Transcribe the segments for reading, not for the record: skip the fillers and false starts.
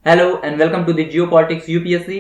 Hello and welcome to the geopolitics UPSC.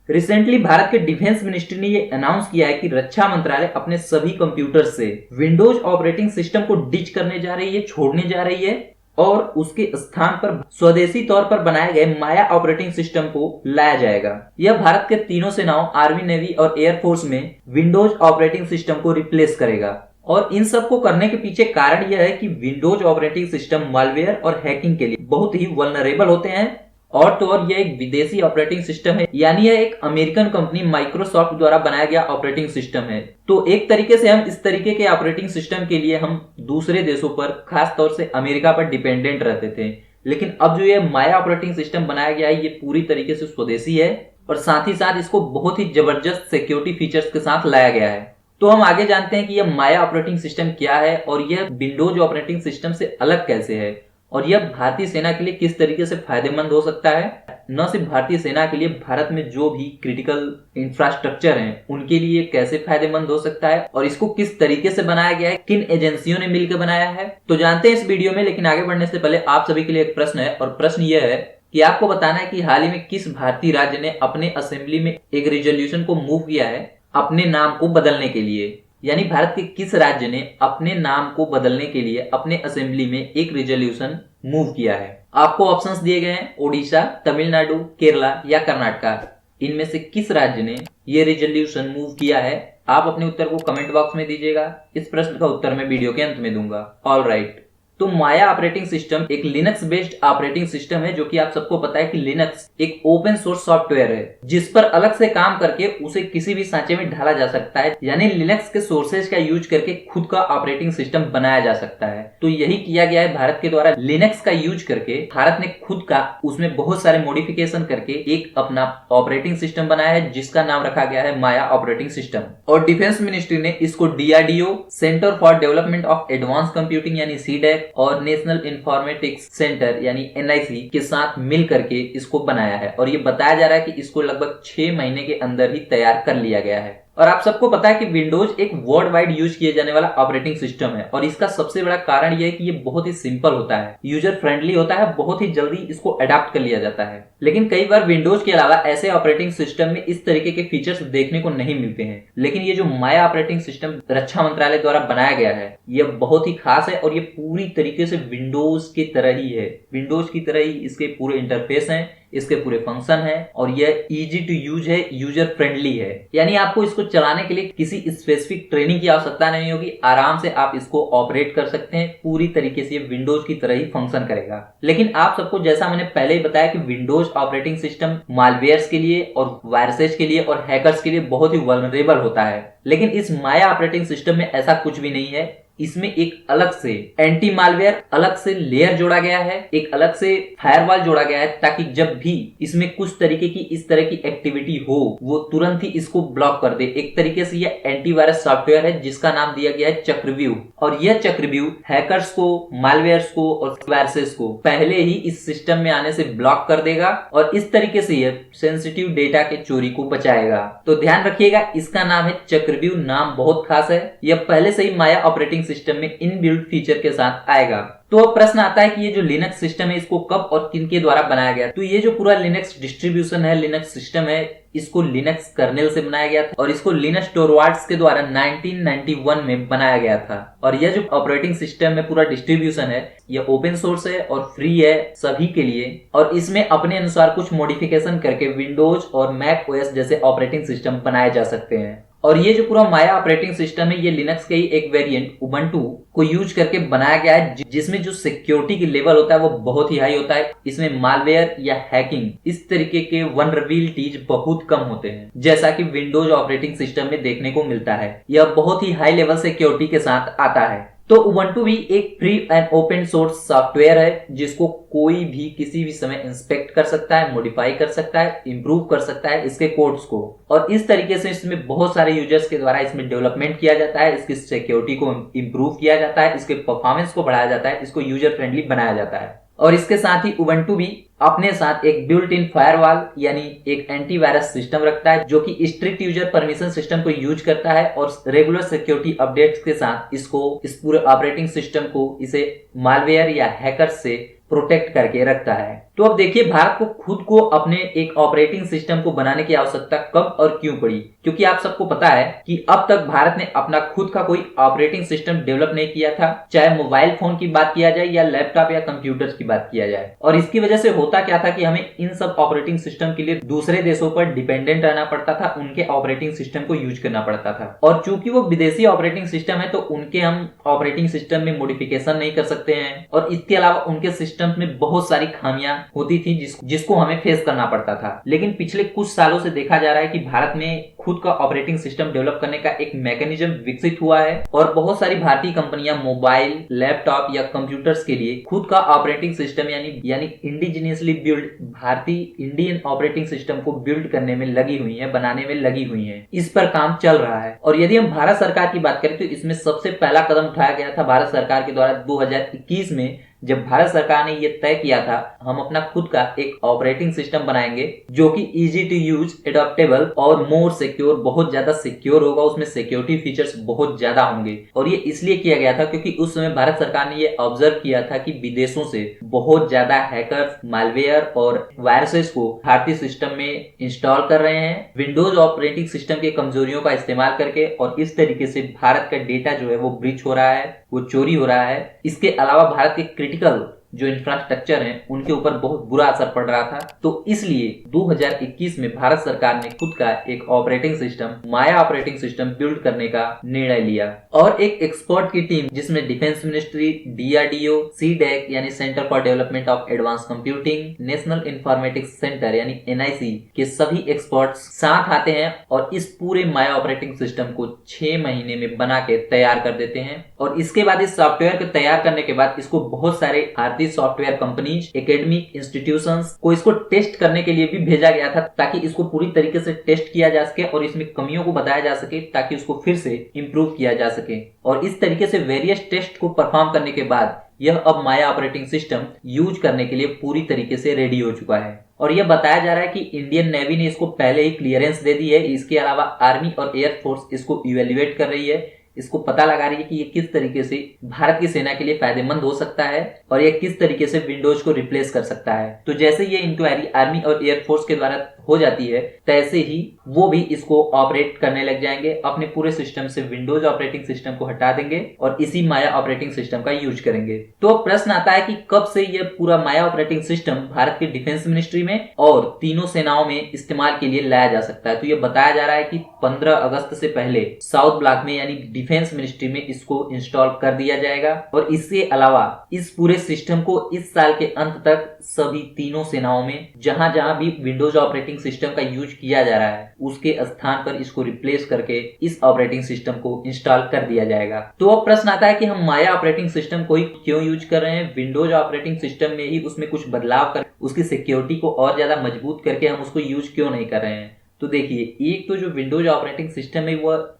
Recently Bharat के defence ministry ने ये announce किया है कि रक्षा मंत्रालय अपने सभी कंप्यूटर से विंडोज ऑपरेटिंग सिस्टम को डिच करने जा रही है, छोड़ने जा रही है और उसके स्थान पर स्वदेशी तौर पर बनाए गए माया ऑपरेटिंग सिस्टम को लाया जाएगा। यह भारत के तीनों सेनाओं आर्मी, नेवी और एयरफोर्स में विंडोज ऑपरेटिंग सिस्टम को रिप्लेस करेगा। और इन सब को करने के पीछे कारण यह है कि विंडोज ऑपरेटिंग सिस्टम मालवेयर और हैकिंग के लिए बहुत ही वल्नरेबल होते हैं। और तो और यह एक विदेशी ऑपरेटिंग सिस्टम है, यानी यह एक अमेरिकन कंपनी माइक्रोसॉफ्ट द्वारा बनाया गया ऑपरेटिंग सिस्टम है। तो एक तरीके से हम इस तरीके के ऑपरेटिंग सिस्टम के लिए हम दूसरे देशों पर, खास तौर से अमेरिका पर डिपेंडेंट रहते थे। लेकिन अब जो ये माया ऑपरेटिंग सिस्टम बनाया गया है, ये पूरी तरीके से स्वदेशी है और साथ ही साथ इसको बहुत ही जबरदस्त सिक्योरिटी फीचर्स के साथ लाया गया है। तो हम आगे जानते हैं कि यह माया ऑपरेटिंग सिस्टम क्या है और यह विंडोज ऑपरेटिंग सिस्टम से अलग कैसे है और यह भारतीय सेना के लिए किस तरीके से फायदेमंद हो सकता है। न सिर्फ भारतीय सेना के लिए, भारत में जो भी क्रिटिकल इंफ्रास्ट्रक्चर हैं उनके लिए कैसे फायदेमंद हो सकता है और इसको किस तरीके से बनाया गया है, किन एजेंसियों ने मिलकर बनाया है, तो जानते हैं इस वीडियो में। लेकिन आगे बढ़ने से पहले आप सभी के लिए एक प्रश्न है और प्रश्न यह है कि आपको बताना है कि हाल ही में किस भारतीय राज्य ने अपने असेंबली में एक रिजोल्यूशन को मूव किया है अपने नाम को बदलने के लिए। यानी भारत के किस राज्य ने अपने नाम को बदलने के लिए अपने असेंबली में एक रिजोल्यूशन मूव किया है। आपको ऑप्शंस दिए गए हैं, ओडिशा, तमिलनाडु, केरला या कर्नाटका। इनमें से किस राज्य ने ये रिजोल्यूशन मूव किया है? आप अपने उत्तर को कमेंट बॉक्स में दीजिएगा। इस प्रश्न का उत्तर मैं वीडियो के अंत में दूंगा। ऑल राइट, तो माया ऑपरेटिंग सिस्टम एक लिनक्स बेस्ड ऑपरेटिंग सिस्टम है, जो कि आप सबको पता है कि लिनक्स एक ओपन सोर्स सॉफ्टवेयर है जिस पर अलग से काम करके उसे किसी भी सांचे में ढाला जा सकता है। यानी लिनक्स के सोर्सेज का यूज करके खुद का ऑपरेटिंग सिस्टम बनाया जा सकता है। तो यही किया गया है भारत के द्वारा। लिनक्स का यूज करके भारत ने खुद का उसमें बहुत सारे मॉडिफिकेशन करके एक अपना ऑपरेटिंग सिस्टम बनाया है जिसका नाम रखा गया है माया ऑपरेटिंग सिस्टम। और डिफेंस मिनिस्ट्री ने इसको DRDO, centre for development of advance computing यानी सीडेक और नेशनल इंफॉर्मेटिक्स सेंटर यानी एनआईसी के साथ मिल करके इसको बनाया है। और ये बताया जा रहा है कि इसको लगभग 6 महीने के अंदर ही तैयार कर लिया गया है। और आप सबको पता है कि विंडोज एक वर्ल्ड वाइड यूज किए जाने वाला ऑपरेटिंग सिस्टम है और इसका सबसे बड़ा कारण यह है कि ये बहुत ही सिंपल होता है, यूजर फ्रेंडली होता है, बहुत ही जल्दी इसको अडॉप्ट कर लिया जाता है। लेकिन कई बार विंडोज के अलावा ऐसे ऑपरेटिंग सिस्टम में इस तरीके के फीचर्स देखने को नहीं मिलते हैं। लेकिन ये जो माया ऑपरेटिंग सिस्टम रक्षा मंत्रालय द्वारा बनाया गया है, यह बहुत ही खास है और ये पूरी तरीके से विंडोज की तरह ही है। विंडोज की तरह ही इसके पूरे इंटरफेस हैं, इसके पूरे फंक्शन है और यह इजी टू यूज है, यूजर फ्रेंडली है। यानी आपको इसको चलाने के लिए किसी स्पेसिफिक ट्रेनिंग की आवश्यकता नहीं होगी, आराम से आप इसको ऑपरेट कर सकते हैं। पूरी तरीके से ये विंडोज की तरह ही फंक्शन करेगा। लेकिन आप सबको, जैसा मैंने पहले ही बताया, कि विंडोज ऑपरेटिंग सिस्टम मालवेयर्स के लिए और वायरसेस के लिए और हैकर्स के लिए बहुत ही वल्नरेबल होता है। लेकिन इस माया ऑपरेटिंग सिस्टम में ऐसा कुछ भी नहीं है। इसमें एक अलग से एंटी मालवेयर अलग से लेयर जोड़ा गया है, एक अलग से फायरवॉल जोड़ा गया है, ताकि जब भी इसमें कुछ तरीके की इस तरह की एक्टिविटी हो वो तुरंत ही इसको ब्लॉक कर दे। एक तरीके से यह एंटीवायरस सॉफ्टवेयर है जिसका नाम दिया गया है चक्रव्यूह। और यह चक्रव्यूह हैकर्स को, मालवेयर्स को और वायरसेस को पहले ही इस सिस्टम में आने से ब्लॉक कर देगा और इस तरीके से यह सेंसिटिव डेटा के चोरी को बचाएगा। तो ध्यान रखिएगा, इसका नाम है चक्रव्यूह। नाम बहुत खास है। यह पहले से ही माया ऑपरेटिंग सिस्टम में इनबिल्ट फीचर के साथ आएगा। तो अब प्रश्न आता है कि ये जो लिनक्स सिस्टम है इसको कब और किनके द्वारा बनाया गया। तो ये जो पूरा लिनक्स डिस्ट्रीब्यूशन है, लिनक्स सिस्टम है, इसको लिनक्स कर्नेल से बनाया गया था और इसको लिनस टोरवाल्ड्स के द्वारा 1991 में बनाया गया था। और यह जो ऑपरेटिंग सिस्टम में पूरा डिस्ट्रीब्यूशन है, यह ओपन सोर्स है और फ्री है सभी के लिए। और इसमें अपने अनुसार कुछ मॉडिफिकेशन करके विंडोज और मैक ओएस जैसे ऑपरेटिंग सिस्टम बनाए जा सकते हैं। और ये जो पूरा माया ऑपरेटिंग सिस्टम है, ये लिनक्स के ही एक वेरिएंट उबंटू को यूज करके बनाया गया है, जिसमें जो सिक्योरिटी की लेवल होता है वो बहुत ही हाई होता है। इसमें मालवेयर या हैकिंग इस तरीके के वल्नरेबिलिटीज बहुत कम होते हैं, जैसा कि विंडोज ऑपरेटिंग सिस्टम में देखने को मिलता है। यह बहुत ही हाई लेवल सिक्योरिटी के साथ आता है। तो उबंटू भी एक free and open source software है जिसको कोई भी किसी भी समय इंस्पेक्ट कर सकता है, मॉडिफाई कर सकता है, इंप्रूव कर सकता है इसके कोड्स को। और इस तरीके से इसमें बहुत सारे यूजर्स के द्वारा इसमें डेवलपमेंट किया जाता है, इसकी सिक्योरिटी को इंप्रूव किया जाता है, इसके परफॉर्मेंस को बढ़ाया जाता है, इसको यूजर फ्रेंडली बनाया जाता है। और इसके साथ ही उबंटू भी अपने साथ एक बिल्ट इन फायरवॉल यानी एक एंटीवायरस सिस्टम रखता है, जो कि स्ट्रिक्ट यूजर परमिशन सिस्टम को यूज करता है और रेगुलर सिक्योरिटी अपडेट्स के साथ इसको, इस पूरे ऑपरेटिंग सिस्टम को, इसे मालवेयर या हैकर्स से प्रोटेक्ट करके रखता है। तो अब देखिए भारत को खुद को अपने एक ऑपरेटिंग सिस्टम को बनाने की आवश्यकता कब और क्यों पड़ी, क्योंकि आप सबको पता है कि अब तक भारत ने अपना खुद का कोई ऑपरेटिंग सिस्टम डेवलप नहीं किया था, चाहे मोबाइल फोन की बात किया जाए या लैपटॉप या कंप्यूटर्स की बात किया जाए। और इसकी वजह से होता क्या था कि हमें इन सब ऑपरेटिंग सिस्टम के लिए दूसरे देशों पर डिपेंडेंट रहना पड़ता था, उनके ऑपरेटिंग सिस्टम को यूज करना पड़ता था। और चूंकि वो विदेशी ऑपरेटिंग सिस्टम है तो उनके हम ऑपरेटिंग सिस्टम में मॉडिफिकेशन नहीं कर सकते हैं, और इसके अलावा उनके सिस्टम में बहुत सारी खामियां होती थी जिसको हमें फेस करना पड़ता था। लेकिन पिछले कुछ सालों से देखा जा रहा है कि भारत में खुद का ऑपरेटिंग सिस्टम डेवलप करने का एक मैकेनिज्म विकसित हुआ है, और बहुत सारी भारतीय कंपनियां मोबाइल, लैपटॉप या कंप्यूटर्स के लिए खुद का ऑपरेटिंग सिस्टम यानी इंडिजिनियसली बिल्ड भारतीय इंडियन ऑपरेटिंग सिस्टम को बिल्ड करने में लगी हुई है, बनाने में लगी हुई है। इस पर काम चल रहा है। और यदि हम भारत सरकार की बात करें तो इसमें सबसे पहला कदम उठाया गया था भारत सरकार के द्वारा 2021 में, जब भारत सरकार ने यह तय किया था हम अपना खुद का एक ऑपरेटिंग सिस्टम बनाएंगे जो कि इजी टू यूज, एडॉप्टेबल और मोर सिक्योर, बहुत ज्यादा सिक्योर होगा, उसमें सिक्योरिटी फीचर्स बहुत ज्यादा होंगे। और ये इसलिए किया गया था क्योंकि उस समय भारत सरकार ने ये ऑब्जर्व किया था कि विदेशों से बहुत ज्यादा हैकर्स मालवेयर और वायरसेस को भारतीय सिस्टम में इंस्टॉल कर रहे हैं विंडोज ऑपरेटिंग सिस्टम की कमजोरियों का इस्तेमाल करके, और इस तरीके से भारत का डेटा जो है वो ब्रीच हो रहा है, वो चोरी हो रहा है। इसके अलावा भारत के क्रिटिकल जो इंफ्रास्ट्रक्चर हैं उनके ऊपर बहुत बुरा असर पड़ रहा था। तो इसलिए 2021 में भारत सरकार ने खुद का एक ऑपरेटिंग सिस्टम, माया ऑपरेटिंग सिस्टम बिल्ड करने का निर्णय लिया। और एक एक्सपर्ट की टीम जिसमें डिफेंस मिनिस्ट्री, डीआरडीओ, सीडेक यानी centre for development of advance computing, national informatics centre यानी एनआईसी के सभी एक्सपर्ट्स साथ आते हैं और इस पूरे माया ऑपरेटिंग सिस्टम को 6 महीने में बना के तैयार कर देते हैं। और इसके बाद इस सॉफ्टवेयर को तैयार करने के बाद इसको बहुत सारे भारतीय सॉफ्टवेयर कंपनीज, एकेडमिक इंस्टीट्यूशंस को इसको टेस्ट करने के लिए भी भेजा गया था, ताकि इसको पूरी तरीके से टेस्ट किया जा सके और इसमें कमियों को बताया जा सके, ताकि उसको फिर से इंप्रूव किया जा सके। और इस तरीके से वेरियस टेस्ट को परफॉर्म करने के बाद यह अब माया ऑपरेटिंग सिस्टम यूज करने के लिए पूरी तरीके से रेडी हो चुका है। और यह बताया जा रहा है कि इंडियन नेवी ने इसको पहले ही क्लियरेंस दे दी है। इसके अलावा आर्मी और एयरफोर्स इसको इवेल्युएट कर रही है, इसको पता लगा रही है कि ये किस तरीके से भारत की सेना के लिए फायदेमंद हो सकता है और ये किस तरीके से विंडोज को रिप्लेस कर सकता है। तो जैसे ये इंक्वायरी आर्मी और एयरफोर्स के द्वारा हो जाती है, तैसे ही वो भी इसको ऑपरेट करने लग जाएंगे, अपने पूरे सिस्टम से विंडोज ऑपरेटिंग सिस्टम को हटा देंगे और इसी माया ऑपरेटिंग सिस्टम का यूज करेंगे। तो प्रश्न आता है कि कब से यह पूरा माया ऑपरेटिंग सिस्टम भारत के डिफेंस मिनिस्ट्री में और तीनों सेनाओं में इस्तेमाल के लिए लाया जा सकता है। तो यह बताया जा रहा है कि 15 अगस्त से पहले साउथ ब्लॉक में यानी डिफेंस मिनिस्ट्री में इसको इंस्टॉल कर दिया जाएगा। और इसके अलावा इस पूरे सिस्टम को इस साल के अंत तक सभी तीनों सेनाओं में जहां जहां भी विंडोज ऑपरेटिंग सिस्टम का यूज किया जा रहा है उसके स्थान पर इसको रिप्लेस करके इस ऑपरेटिंग सिस्टम को इंस्टॉल कर दिया जाएगा। तो अब प्रश्न आता है कि हम माया ऑपरेटिंग सिस्टम को ही क्यों यूज कर रहे हैं, विंडोज ऑपरेटिंग सिस्टम में ही उसमें कुछ बदलाव कर उसकी सिक्योरिटी को और ज्यादा मजबूत करके हम उसको यूज क्यों नहीं कर रहे हैं। तो देखिए, एक तो जो विंडोज ऑपरेटिंग सिस्टम है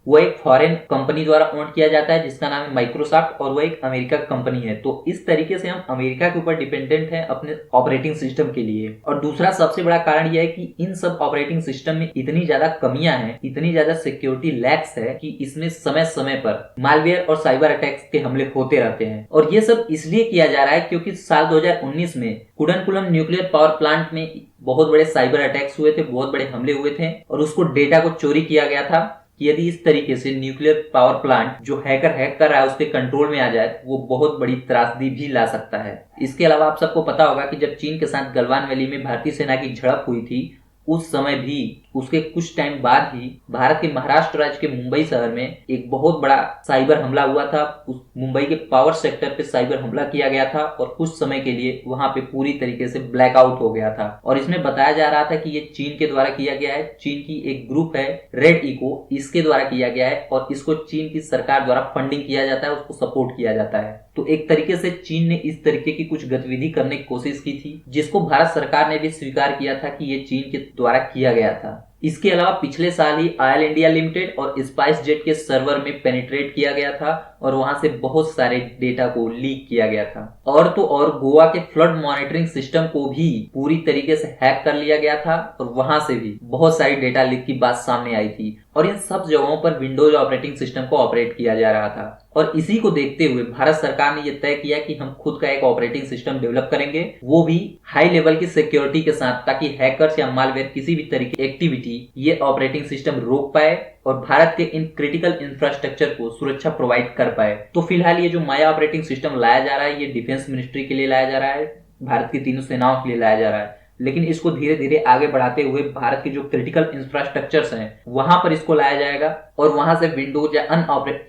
वो एक फॉरेन कंपनी द्वारा ओन किया जाता है जिसका नाम है माइक्रोसॉफ्ट, और वो एक अमेरिका कंपनी है। तो इस तरीके से हम अमेरिका के ऊपर डिपेंडेंट हैं अपने ऑपरेटिंग सिस्टम के लिए। और दूसरा सबसे बड़ा कारण यह है कि इन सब ऑपरेटिंग सिस्टम में इतनी ज्यादा कमियां हैं, इतनी ज्यादा सिक्योरिटी लैक्स है कि इसमें समय समय पर मालवेयर और साइबर अटैक्स के हमले होते रहते हैं। और ये सब इसलिए किया जा रहा है क्योंकि साल 2019 में कुडनकुलम न्यूक्लियर पावर प्लांट में बहुत बड़े साइबर अटैक्स हुए थे, बहुत बड़े हमले हुए थे और उसको डेटा को चोरी किया गया था कि यदि इस तरीके से न्यूक्लियर पावर प्लांट जो हैकर हैक कर रहा है उसके कंट्रोल में आ जाए वो बहुत बड़ी त्रासदी भी ला सकता है। इसके अलावा आप सबको पता होगा कि जब चीन के साथ गलवान वैली में भारतीय सेना की झड़प हुई थी उस समय भी उसके कुछ टाइम बाद ही भारत के महाराष्ट्र राज्य के मुंबई शहर में एक बहुत बड़ा साइबर हमला हुआ था। उस मुंबई के पावर सेक्टर पे साइबर हमला किया गया था और कुछ समय के लिए वहां पे पूरी तरीके से ब्लैकआउट हो गया था। और इसमें बताया जा रहा था कि ये चीन के द्वारा किया गया है। चीन की एक ग्रुप है रेड इको, इसके द्वारा किया गया है और इसको चीन की सरकार द्वारा फंडिंग किया जाता है, उसको सपोर्ट किया जाता है। तो एक तरीके से चीन ने इस तरीके की कुछ गतिविधि करने की कोशिश की थी जिसको भारत सरकार ने भी स्वीकार किया था कि ये चीन के द्वारा किया गया था। इसके अलावा पिछले साल ही ऑयल इंडिया लिमिटेड और स्पाइस जेट के सर्वर में पेनिट्रेट किया गया था और वहां से बहुत सारे डेटा को लीक किया गया था। और तो और गोवा के फ्लड मॉनिटरिंग सिस्टम को भी पूरी तरीके से हैक कर लिया गया था और वहां से भी बहुत सारी डेटा लीक की बात सामने आई थी। और इन सब जगहों पर विंडोज ऑपरेटिंग सिस्टम को ऑपरेट किया जा रहा था। और इसी को देखते हुए भारत सरकार ने यह तय किया कि हम खुद का एक ऑपरेटिंग सिस्टम डेवलप करेंगे, वो भी हाई लेवल की सिक्योरिटी के साथ, ताकि हैकर्स या मालवेयर किसी भी तरीके की एक्टिविटी ये ऑपरेटिंग सिस्टम रोक पाए और भारत के इन क्रिटिकल इंफ्रास्ट्रक्चर को सुरक्षा प्रोवाइड कर पाए। तो फिलहाल ये जो माया ऑपरेटिंग सिस्टम लाया जा रहा है, ये डिफेंस मिनिस्ट्री के लिए लाया जा रहा है, भारत की तीनों सेनाओं के लिए लाया जा रहा है। लेकिन इसको धीरे धीरे आगे बढ़ाते हुए भारत के जो क्रिटिकल इंफ्रास्ट्रक्चर्स हैं वहां पर इसको लाया जाएगा और वहां से विंडोज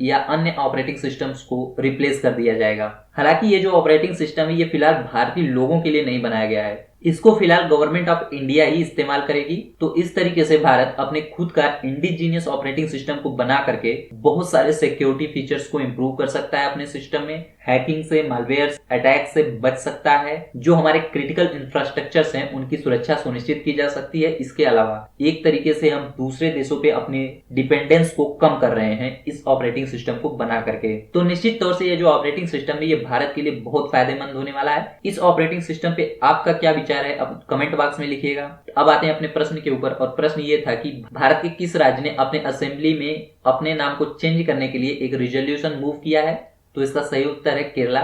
या अन्य ऑपरेटिंग सिस्टम्स को रिप्लेस कर दिया जाएगा। हालांकि ये जो ऑपरेटिंग सिस्टम है ये फिलहाल भारतीय लोगों के लिए नहीं बनाया गया है, इसको फिलहाल गवर्नमेंट ऑफ इंडिया ही इस्तेमाल करेगी। तो इस तरीके से भारत अपने खुद का इंडिजीनियस ऑपरेटिंग सिस्टम को बना करके बहुत सारे सिक्योरिटी फीचर्स को इंप्रूव कर सकता है अपने सिस्टम में, हैकिंग से, मालवेयर अटैक से बच सकता है, जो हमारे क्रिटिकल इंफ्रास्ट्रक्चर्स हैं उनकी सुरक्षा सुनिश्चित की जा सकती है। इसके अलावा एक तरीके से हम दूसरे देशों पे अपने डिपेंडेंस को कम कर रहे हैं इस ऑपरेटिंग सिस्टम को बना करके। तो निश्चित तौर से ये जो ऑपरेटिंग सिस्टम है ये भारत के लिए बहुत फायदेमंद होने वाला है। इस ऑपरेटिंग सिस्टम पे आपका क्या विचार है, अब कमेंट बॉक्स में लिखिएगा। अब आते हैं अपने प्रश्न के ऊपर, और प्रश्न ये था कि भारत के किस राज्य ने अपने असेंबली में अपने नाम को चेंज करने के लिए एक रिजोल्यूशन मूव किया है? तो इसका सही उत्तर है केरला।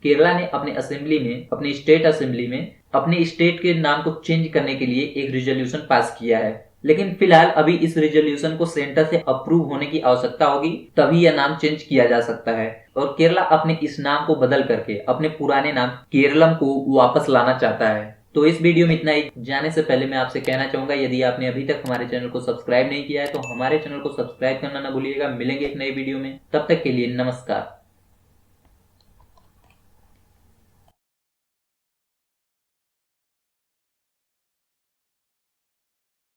केरला ने अपने असेंबली में, अपनी स्टेट असेंबली में अपने स्टेट के नाम को चेंज करने के लिए एक रिजोल्यूशन पास किया है। लेकिन फिलहाल अभी इस रिजोल्यूशन को सेंटर से अप्रूव होने की आवश्यकता होगी, तभी यह नाम चेंज किया जा सकता है। और केरला अपने इस नाम को बदल करके अपने पुराने नाम केरलम को वापस लाना चाहता है। तो इस वीडियो में इतना ही। जाने से पहले मैं आपसे कहना चाहूंगा, यदि आपने अभी तक हमारे चैनल को सब्सक्राइब नहीं किया है तो हमारे चैनल को सब्सक्राइब करना ना भूलिएगा। मिलेंगे एक नए वीडियो में, तब तक के लिए नमस्कार।